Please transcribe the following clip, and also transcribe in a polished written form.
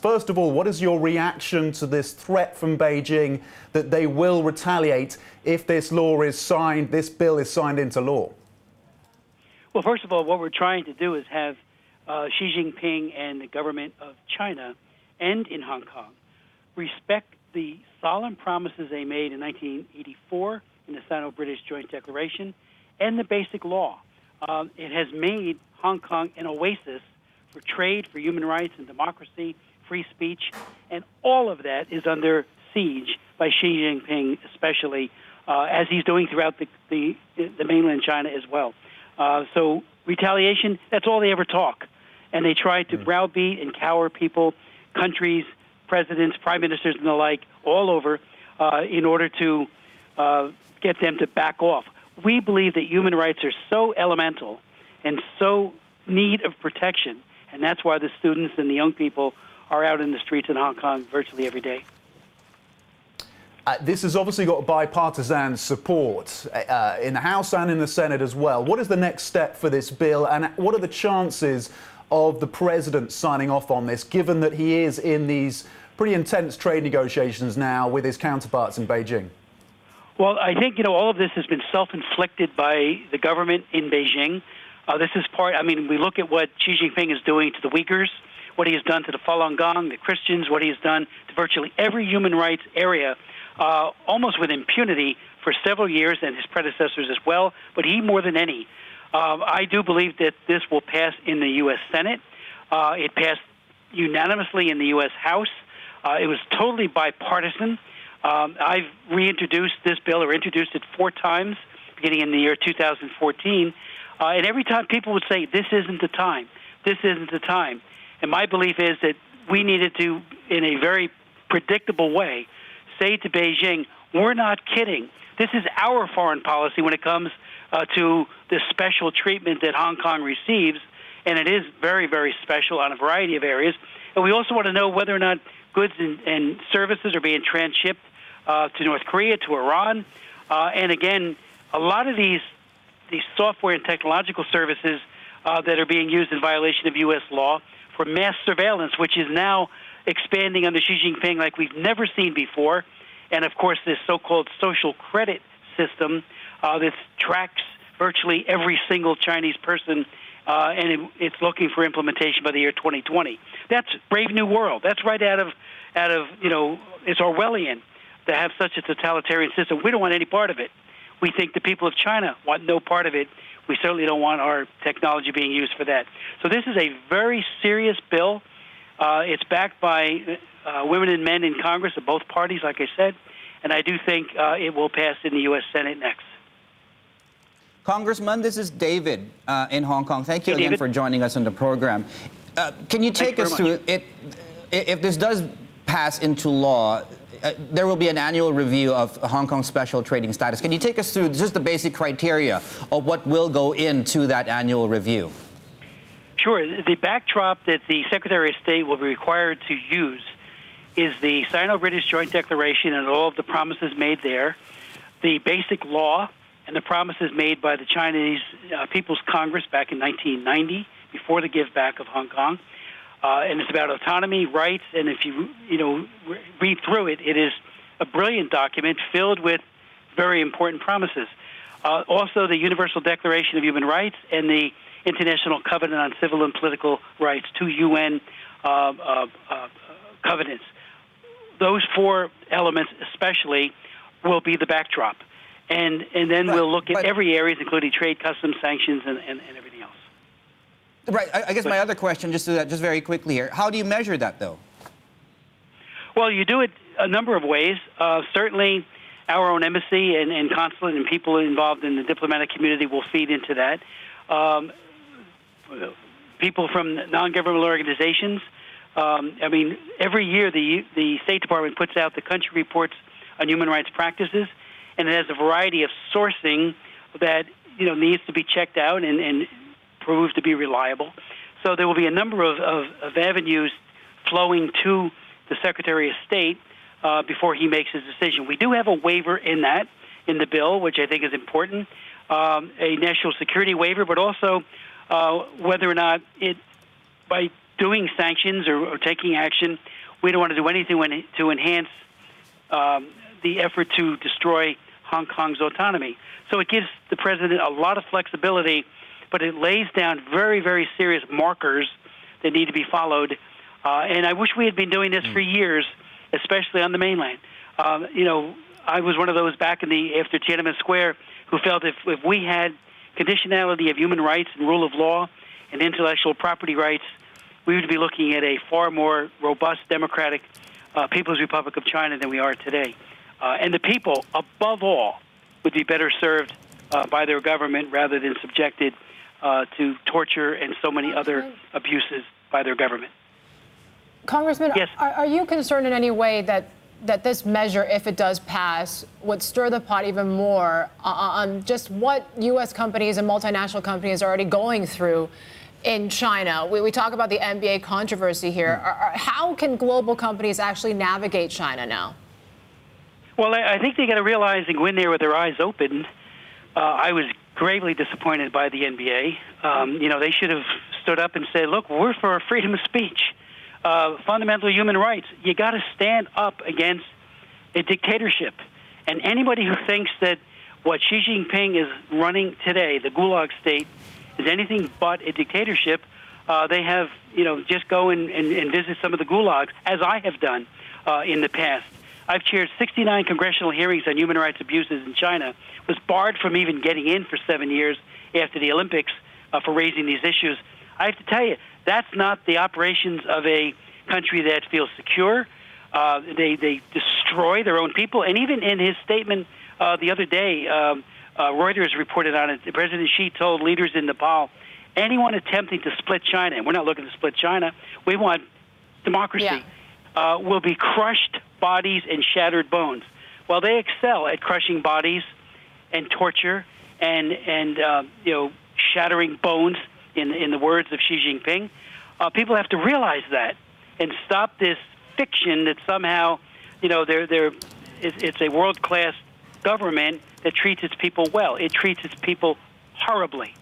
First of all, what is your reaction to this threat from Beijing that they will retaliate if this law is signed, this bill is signed into law? Well, first of all, what we're trying to do is have Xi Jinping and the government of China and in Hong Kong respect the solemn promises they made in 1984 in the Sino-British Joint Declaration and the Basic Law. It has made Hong Kong an oasis for trade, for human rights and democracy, free speech, and all of that is under siege by Xi Jinping, especially as he's doing throughout the mainland China as well. So retaliation, that's all they ever talk. And they try to browbeat and cower people, countries, presidents, prime ministers, and the like, all over in order to get them to back off. We believe that human rights are so elemental and so need of protection, and that's why the students and the young people are out in the streets in Hong Kong virtually every day. This has obviously got bipartisan support in the House and in the Senate as well. What is the next step for this bill, and what are the chances of the president signing off on this, given that he is in these pretty intense trade negotiations now with his counterparts in Beijing? Well, I think, all of this has been self-inflicted by the government in Beijing. This is we look at what Xi Jinping is doing to the Uyghurs, what he has done to the Falun Gong, the Christians, what he has done to virtually every human rights area, almost with impunity for several years, and his predecessors as well, but he more than any. I do believe that this will pass in the U.S. Senate. It passed unanimously in the U.S. House. It was totally bipartisan. I've reintroduced this bill, or introduced it 4 times, beginning in the year 2014, and every time people would say, this isn't the time, this isn't the time. And my belief is that we needed to, in a very predictable way, say to Beijing, we're not kidding. This is our foreign policy when it comes to the special treatment that Hong Kong receives, and it is very, very special on a variety of areas. And we also want to know whether or not goods and services are being transshipped to North Korea, to Iran. And again, a lot of these software and technological services that are being used in violation of U.S. law for mass surveillance, which is now expanding under Xi Jinping like we've never seen before. And, of course, this so-called social credit system that tracks virtually every single Chinese person, and it's looking for implementation by the year 2020. That's Brave New World. That's right out of it's Orwellian to have such a totalitarian system. We don't want any part of it. We think the people of China want no part of it. We certainly don't want our technology being used for that. So this is a very serious bill. It's backed by women and men in Congress of both parties, like I said, and I do think it will pass in the U.S. Senate next. Congressman, this is David in Hong Kong. Thank you again for joining us on the program. Can you take us through it? If this does pass into law, there will be an annual review of Hong Kong's special trading status. Can you take us through just the basic criteria of what will go into that annual review? Sure. The backdrop that the Secretary of State will be required to use is the Sino-British Joint Declaration and all of the promises made there, the Basic Law, and the promises made by the Chinese People's Congress back in 1990, before the give back of Hong Kong. And it's about autonomy, rights, and if you read through it, it is a brilliant document filled with very important promises. Also, the Universal Declaration of Human Rights and the International Covenant on Civil and Political Rights, 2 UN covenants. Those 4 elements especially will be the backdrop. And then we'll look at every area, including trade, customs, sanctions, and everything else. Right. I guess my other question, just very quickly here, how do you measure that, though? Well, you do it a number of ways. Certainly, our own embassy and consulate and people involved in the diplomatic community will feed into that. People from non-governmental organizations. Every year the State Department puts out the country reports on human rights practices, and it has a variety of sourcing that needs to be checked out and proved to be reliable. So there will be a number of avenues flowing to the Secretary of State before he makes his decision. We do have a waiver in the bill, which I think is important, a national security waiver, but also whether or not by doing sanctions or taking action. We don't want to do anything to enhance the effort to destroy Hong Kong's autonomy. So it gives the president a lot of flexibility, but it lays down very, very serious markers that need to be followed. And I wish we had been doing this for years, especially on the mainland. I was one of those back after Tiananmen Square who felt if we had conditionality of human rights and rule of law and intellectual property rights, we would be looking at a far more robust, democratic People's Republic of China than we are today. And the people, above all, would be better served by their government rather than subjected to torture and so many other abuses by their government. Congressman, yes. Are you concerned in any way that this measure, if it does pass, would stir the pot even more on just what U.S. companies and multinational companies are already going through in China? We talk about the NBA controversy here. How can global companies actually navigate China now? Well, I think they got to realize and go in there with their eyes open. I was gravely disappointed by the NBA. They should have stood up and said, look, we're for freedom of speech, fundamental human rights. You got to stand up against a dictatorship. And anybody who thinks that what Xi Jinping is running today, the Gulag state, is anything but a dictatorship, they have, just go and visit some of the gulags, as I have done in the past. I've chaired 69 congressional hearings on human rights abuses in China, was barred from even getting in for 7 years after the Olympics for raising these issues. I have to tell you, that's not the operations of a country that feels secure. They destroy their own people. And even in his statement the other day, Reuters reported on it, President Xi told leaders in Nepal, anyone attempting to split China, and we're not looking to split China, we want democracy, will be crushed bodies and shattered bones. Well, they excel at crushing bodies and torture and shattering bones, in the words of Xi Jinping. People have to realize that and stop this fiction that somehow, it's a world-class government that treats its people well. It treats its people horribly.